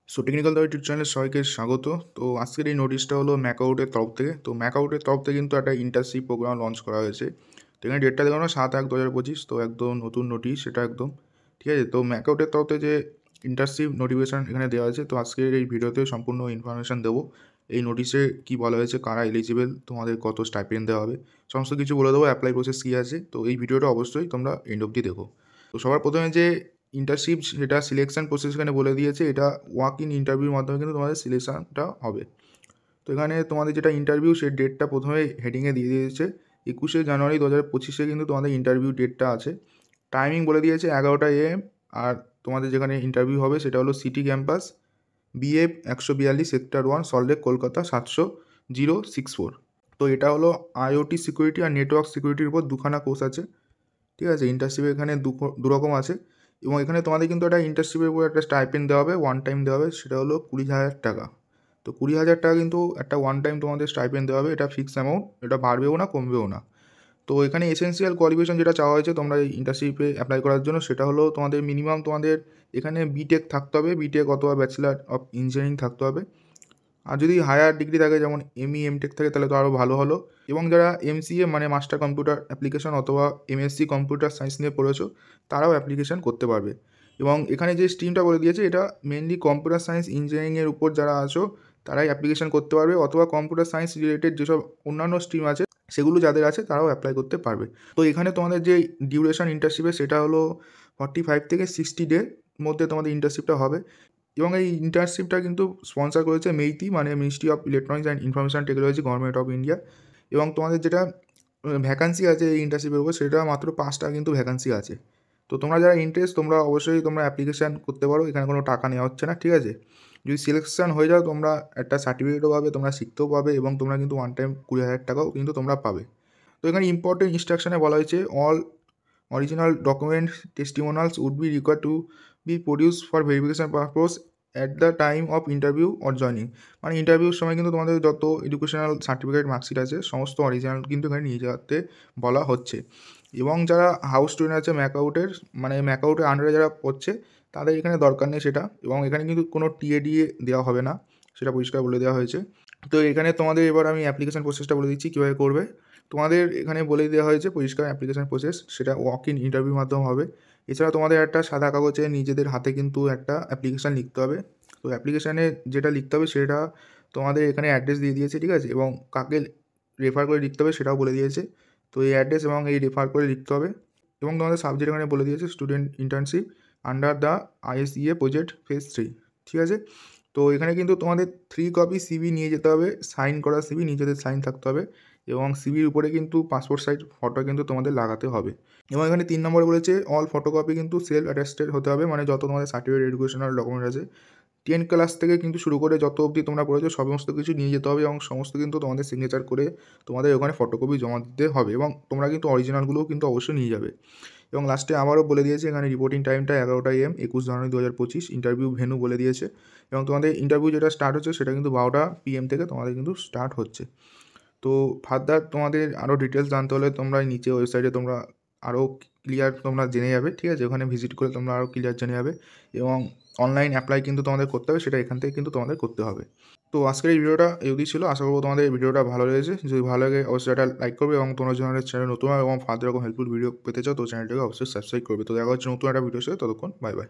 So technical the YouTube চ্যানেলে সবাইকে স্বাগত। তো আজকের এই নোটিশটা হলো ম্যাকআউটের তরফ থেকে। তো ম্যাকআউটের তরফ থেকে কিন্তু একটা ইন্টার্নশিপ প্রোগ্রাম লঞ্চ করা হয়েছে। তো এখানে ডেটটা দেখো না 7/1/2025। তো একদম নতুন নোটিশ সেটা একদম ঠিক আছে। তো ম্যাকআউটের তরফ থেকে যে ইন্টার্নশিপ নোটিফিকেশান এখানে দেওয়া আছে, তো আজকের এই ভিডিওতে সম্পূর্ণ ইনফরমেশান দেবো। এই নোটিশে কী বলা হয়েছে, কারা এলিজিবল, তোমাদের কত স্টাইপেন্ড দেওয়া হবে, সমস্ত কিছু বলে দেবো। অ্যাপ্লাই প্রসেস কী আছে, তো এই ভিডিওটা অবশ্যই তোমরা এন্ড অবধি দেখো। তো সবার প্রথমে যে ইন্টার্নশিপ সেটা সিলেকশন প্রসেস এখানে বলে দিয়েছে। এটা ওয়াক ইন ইন্টারভিউর মাধ্যমে কিন্তু তোমাদের সিলেকশনটা হবে। তো এখানে তোমাদের যেটা ইন্টারভিউ সেই ডেটটা প্রথমে হেডিংয়ে দিয়ে দিয়েছে 21শে জানুয়ারি 2025 কিন্তু তোমাদের ইন্টারভিউ ডেটটা আছে। টাইমিং বলে দিয়েছে 11টা AM। আর তোমাদের যেখানে ইন্টারভিউ হবে সেটা হলো city campus, BF 142 sector 1, Salt Lake, Kolkata 70064। তো এটা হলো IoT সিকিউরিটি আর নেটওয়ার্ক সিকিউরিটির উপর দুখানা কোর্স আছে, ঠিক আছে। ইন্টার্নশিপে এখানে দুরকম আছে। এবং এখানে তোমাদের কিন্তু একটা ইন্টার্নশিপের উপর একটা স্টাইপেন্ড দেওয়া হবে, ওয়ান টাইম দেওয়া হবে, সেটা হলো 20,000 টাকা। তো 20,000 টাকা কিন্তু একটা ওয়ান টাইম তোমাদের স্টাইপেন্ড দেওয়া হবে। এটা ফিক্স অ্যামাউন্ট, এটা বাড়বেও না কমবেও না। তো এখানে এসেনশিয়াল কোয়ালিফিকেশন যেটা চাওয়া হয়েছে তোমরা এই ইন্টার্নশিপে অ্যাপ্লাই করার জন্য, সেটা হলো তোমাদের মিনিমাম তোমাদের এখানে বিটেক থাকতে হবে, বিটেক অথবা ব্যাচেলার অফ ইঞ্জিনিয়ারিং থাকতে হবে। আর যদি হায়ার ডিগ্রি থাকে যেমন ME MTech থাকে তাহলে তো আরও ভালো হলো। এবং যারা MCA মানে মাস্টার কম্পিউটার অ্যাপ্লিকেশন অথবা MSc কম্পিউটার সায়েন্স নিয়ে পড়েছো তারাও অ্যাপ্লিকেশান করতে পারবে। এবং এখানে যে স্ট্রিমটা বলে দিয়েছে এটা মেনলি কম্পিউটার সায়েন্স ইঞ্জিনিয়ারিংয়ের উপর যারা আছো তারাই অ্যাপ্লিকেশান করতে পারবে, অথবা কম্পিউটার সায়েন্স রিলেটেড যেসব অন্যান্য স্ট্রিম আছে সেগুলো যাদের আছে তারাও অ্যাপ্লাই করতে পারবে। তো এখানে তোমাদের যে ডিউরেশন ইন্টার্নশিপে সেটা হলো 45 থেকে 60 ডে মধ্যে তোমাদের ইন্টার্নশিপটা হবে। এবং এই ইন্টার্নশিপটা কিন্তু স্পন্সর করেছে মেইতি মানে ministry of electronics and information technology, government of India. এবং তোমাদের যেটা ভ্যাকান্সি আছে এই ইন্টার্নশিপের উপর সেটা মাত্র 5টা কিন্তু ভ্যাকান্সি আছে। তো তোমরা যারা ইন্টারেস্ট তোমরা অবশ্যই তোমরা অ্যাপ্লিকেশান করতে পারো, এখানে কোনো টাকা নেওয়া হচ্ছে না, ঠিক আছে। যদি সিলেকশন হয়ে যাও তোমরা একটা সার্টিফিকেটও পাবে, তোমরা শিখতেও পাবে, এবং তোমরা কিন্তু ওয়ান টাইম 20,000 টাকাও কিন্তু তোমরা পাবে। তো এখানে ইম্পর্টেন্ট ইনস্ট্রাকশনে বলা হয়েছে all original document testimonials would be required to be produced for verification purpose at the time of interview or joining। মানে ইন্টারভিউর সময় কিন্তু তোমাদের যত এডুকেশনাল সার্টিফিকেট মার্কশিট আছে সমস্ত অরিজিনাল কিন্তু এখানে নিয়ে যেতে বলা হচ্ছে। এবং যারা হাউস স্টুডেন্ট আছে ম্যাকআউটের মানে ম্যাকআউটের আন্ডারে যারা পড়ছে তাদের এখানে দরকার নেই সেটা। এবং এখানে কিন্তু কোনো TADA দেওয়া হবে না, সেটা পরিষ্কার বলে দেওয়া হয়েছে। তো এখানে তোমাদের এবার আমি অ্যাপ্লিকেশান প্রসেসটা বলে দিচ্ছি কীভাবে করবে। তোমাদের এখানে বলে দেওয়া হয়েছে পরিষ্কার অ্যাপ্লিকেশান প্রসেস, সেটা ওয়াক ইন ইন্টারভিউর মাধ্যমে হবে। এছাড়া তোমাদের একটা সাদা কাগজে নিজেদের হাতে কিন্তু একটা অ্যাপ্লিকেশান লিখতে হবে। তো অ্যাপ্লিকেশানে যেটা লিখতে হবে সেটা তোমাদের এখানে অ্যাড্রেস দিয়ে দিয়েছে, ঠিক আছে। এবং কাকে রেফার করে লিখতে হবে সেটাও বলে দিয়েছে। তো এই অ্যাড্রেস এবং এই রেফার করে লিখতে হবে। এবং তোমাদের সাবজেক্ট এখানে বলে দিয়েছে student internship under the ISEA project phase 3, ঠিক আছে। তো এখানে কিন্তু তোমাদের 3 কপি CV নিয়ে যেতে হবে, সাইন করা CV, নিজেদের সাইন থাকতে হবে। এবং CVর উপরে কিন্তু পাসপোর্ট সাইজ ফটো কিন্তু তোমাদের লাগাতে হবে। এবং এখানে 3 নম্বরে বলেছে অল ফটোকপি কিন্তু সেলফ অ্যাটেস্টেড হতে হবে, মানে যত তোমাদের সার্টিফিকেট এডুকেশনাল ডকুমেন্ট আছে 10 ক্লাস থেকে কিন্তু শুরু করে যত অবধি তোমরা পড়েছো সমস্ত কিছু নিয়ে যেতে হবে। এবং সমস্ত কিন্তু তোমাদের সিগনেচার করে তোমাদের ওখানে ফটোকপি জমা দিতে হবে। এবং তোমরা কিন্তু অরিজিনালগুলোও কিন্তু অবশ্যই নিয়ে যাবে। এবং লাস্টে আবারও বলে দিয়েছে এখানে রিপোর্টিং টাইমটা 11টা AM 21 জানুয়ারি 2025। ইন্টারভিউ ভেন্যু বলে দিয়েছে। এবং তোমাদের ইন্টারভিউ যেটা স্টার্ট হচ্ছে সেটা কিন্তু 12টা PM থেকে তোমাদের কিন্তু স্টার্ট হচ্ছে। তো ফার্দার তোমাদের আরও ডিটেলস জানতে হলে তোমরা নিচে ওয়েবসাইটে তোমরা আরও ক্লিয়ার তোমরা জেনে যাবে, ঠিক আছে। ওখানে ভিজিট করে তোমরা আরও ক্লিয়ার জেনে যাবে। এবং অনলাইন অ্যাপ্লাই কিন্তু তোমাদের করতে হবে, সেটা এখান থেকে কিন্তু তোমাদের করতে হবে। তো আজকের এই ভিডিওটা এদিকে ছিল। আশা করবো তোমাদের এই ভিডিওটা ভালো লেগেছে। যদি ভালো লাগে অবশ্যই একটা লাইক করবে, এবং তোমরা যদি আমাদের চ্যানেল নতুন হয় এবং ফার্দার এরকম হেল্পফুল ভিডিও পেতে চাও তো চ্যানেলটাকে অবশ্যই সাবস্ক্রাইব করবে। তো দেখা হচ্ছে নতুন একটা ভিডিওর সাথে, ততক্ষণ বাই বাই।